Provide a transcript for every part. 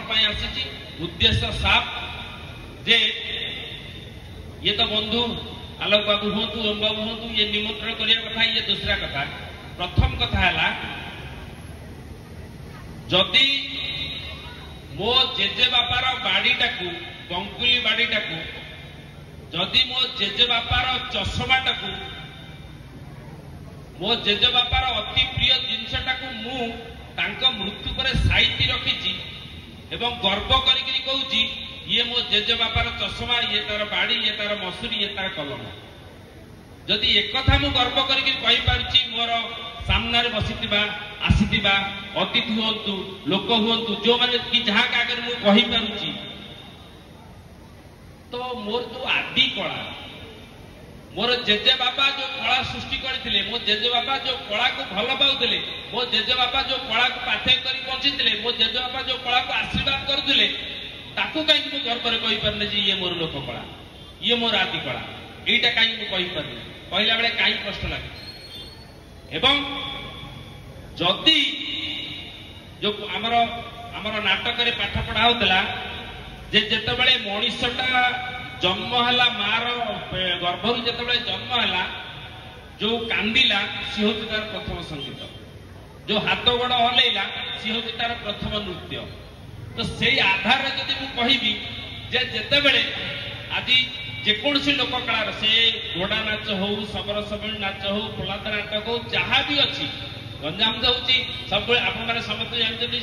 ପାଇଁ ଆସିଛି ଉଦ୍ଦେଶ୍ୟ ସାଫ ଯେ ये तो बंधु आलोक बाबू हूँ ओम बाबू हूँ ये निमंत्रण करने कथा ये दूसरा कथा प्रथम कथा है जदि मो जेजे बापार बाड़ीटा को बंकुली बाड़ीटा को जदि मो जेजे बापार चषमाटा को मो जेजे बापार अति प्रिय जिनसटा को मु तांको मृत्यु पर साइती रखी एवं गर्व करी कहूँ ये मो जेजे बापार चषमा ये तार बाड़ी ये तार मसूरी ये तार कलम जदि एक कथा मु गर्व करी मोर सामने बसिथिबा आसीथिबा अतिथि हुंतु लोक हुंतु जो माने कि जहाँ आगे मु कहि पारुची तो मोर जो आदि कला मोर जेजे बापा जो कला सृष्टि करथिले मो जेजे बापा जो कला को भल पाउथिले मो जेजे बापा जो कला को पाथे करी पहुंचीथिले मो जेजे बापा जो कला को आशीर्वाद करथिले ताकू कहीं मु गर्व कहि परने जे ये मोर लोक कला ये मोर आदि कला एटा कहीं मु कहि परने कहला बेले कहीं कष्ट लागे एवं जदि जो आमर आमर नाटक रे पाठ पढ़ा होतला जे जेते बेले मनुष्यटा जन्म हला मार गर्भरु जेते बेले जन्म हला जो कांदिला सी होती तार प्रथम संगीत जो हाथ गोड़ हलैला सी होती तार प्रथम नृत्य तो से आधार जदि मु कहिबी जे जेते बेले आज जेकोसी लोक कलार से घोड़ा नाच हो शबर सबल नाच हो प्रहलाद नाटक हो जहाँ भी अच्छी गंजाम जाऊँगी सब आप समस्त जानते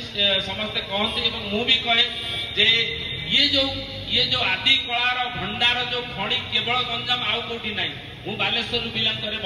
समस्ते कहते मु भी कहे जे ये जो आदि कलार भंडार जो खणी केवल गंजाम आउ कौटी ना मु बालेश्वर बिलंग करे।